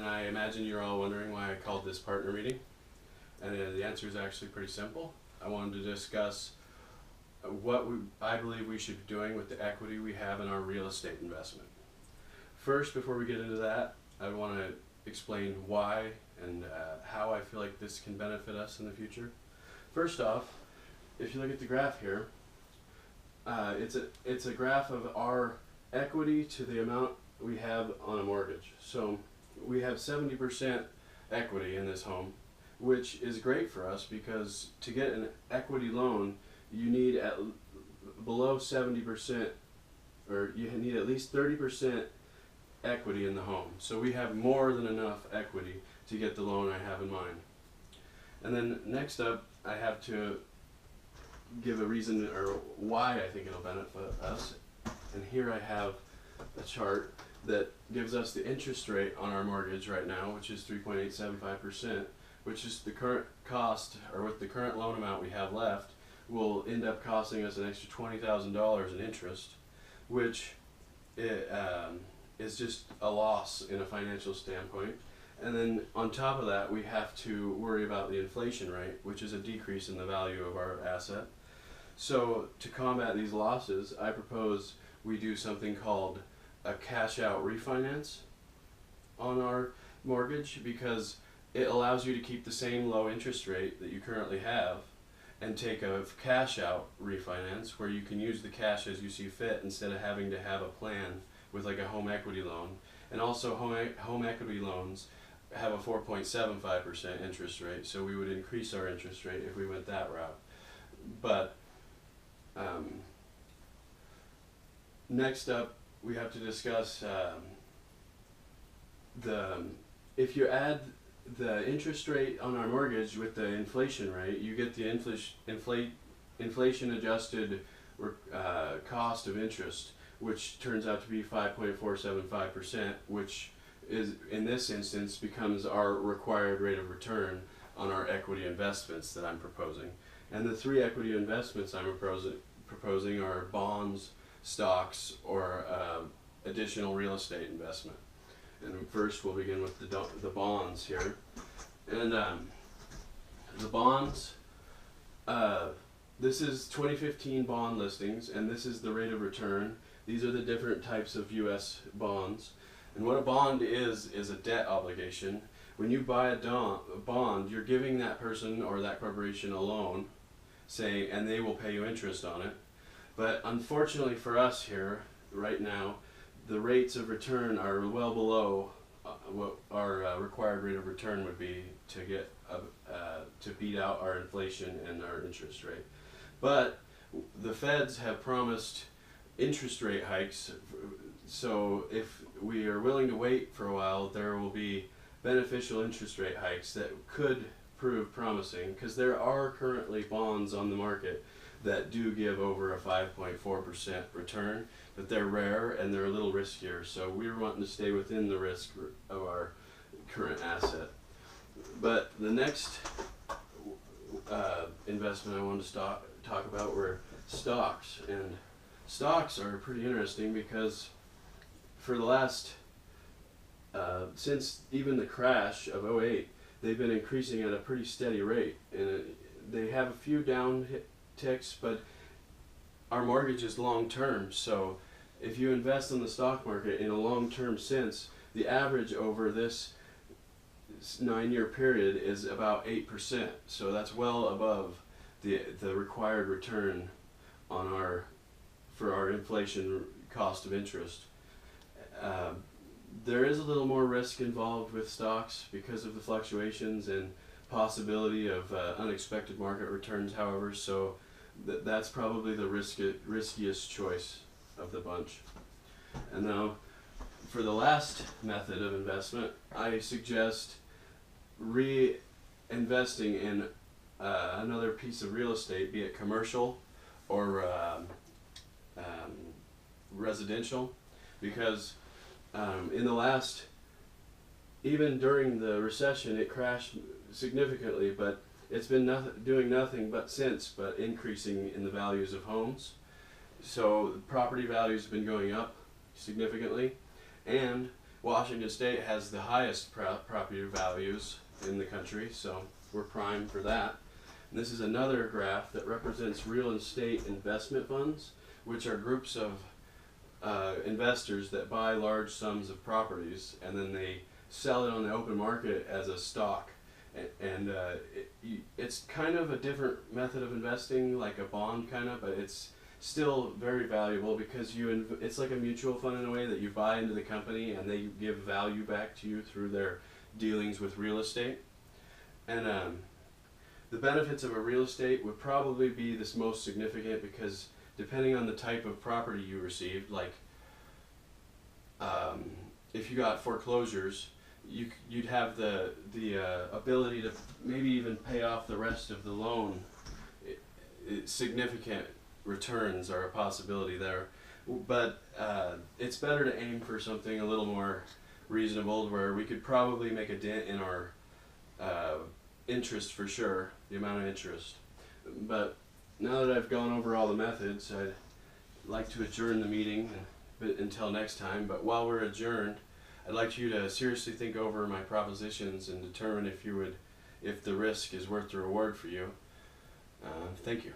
and I imagine you're all wondering why I called this partner meeting. And the answer is actually pretty simple. I wanted to discuss I believe we should be doing with the equity we have in our real estate investment. First, before we get into that, I want to explain why and how I feel like this can benefit us in the future. First off, if you look at the graph here, it's a graph of our equity to the amount we have on a mortgage. So we have 70% equity in this home, which is great for us because to get an equity loan, you need below 70%, or you need at least 30% equity in the home. So we have more than enough equity to get the loan I have in mind. And then next up, I have to give a reason or why I think it'll benefit us. And here I have a chart that gives us the interest rate on our mortgage right now, which is 3.875%, which is the current cost, or with the current loan amount we have left, will end up costing us an extra $20,000 in interest, which is just a loss in a financial standpoint. And then on top of that, we have to worry about the inflation rate, which is a decrease in the value of our asset. So to combat these losses, I propose we do something called a cash out refinance on our mortgage, because it allows you to keep the same low interest rate that you currently have and take a cash out refinance where you can use the cash as you see fit instead of having to have a plan with like a home equity loan. And also home equity loans have a 4.75% interest rate, so we would increase our interest rate if we went that route. But next up, we have to discuss if you add the interest rate on our mortgage with the inflation rate, you get the inflation adjusted cost of interest, which turns out to be 5.475%, which is in this instance becomes our required rate of return on our equity investments that I'm proposing. And the three equity investments I'm proposing are bonds, stocks, or additional real estate investment. And first we'll begin with the bonds here. And the bonds, this is 2015 bond listings, and this is the rate of return. These are the different types of U.S. bonds. And what a bond is a debt obligation. When you buy a bond, you're giving that person or that corporation a loan, and they will pay you interest on it. But unfortunately for us here, right now, the rates of return are well below what our required rate of return would be to get to beat out our inflation and our interest rate. But the feds have promised interest rate hikes, so if we are willing to wait for a while, there will be beneficial interest rate hikes that could prove promising, because there are currently bonds on the market that do give over a 5.4% return, but they're rare and they're a little riskier, so we're wanting to stay within the risk of our current asset. But the next investment I wanted to talk about were stocks. And stocks are pretty interesting because for the last, since even the crash of '08, they've been increasing at a pretty steady rate. And they have a few down ticks, but our mortgage is long term, so if you invest in the stock market in a long term sense, the average over this 9-year period is about 8%, so that's well above the required return on for our inflation cost of interest. There is a little more risk involved with stocks because of the fluctuations and possibility of unexpected market returns, however, so that's probably the riskiest choice of the bunch. And now, for the last method of investment, I suggest reinvesting in another piece of real estate, be it commercial or residential, because in the last, even during the recession, it crashed significantly, but it's been doing nothing but increasing in the values of homes. So property values have been going up significantly, and Washington State has the highest property values in the country, so we're primed for that. And this is another graph that represents real estate investment funds, which are groups of investors that buy large sums of properties and then they sell it on the open market as a stock. And it's kind of a different method of investing, like a bond kind of, but it's still very valuable because it's like a mutual fund in a way that you buy into the company and they give value back to you through their dealings with real estate. And the benefits of a real estate would probably be the most significant because depending on the type of property you received, like if you got foreclosures, you'd have the ability to maybe even pay off the rest of the loan. Significant returns are a possibility there, but it's better to aim for something a little more reasonable where we could probably make a dent in our interest for sure, the amount of interest. But now that I've gone over all the methods, I'd like to adjourn the meeting until next time. But while we're adjourned, I'd like you to seriously think over my propositions and determine if the risk is worth the reward for you. Thank you.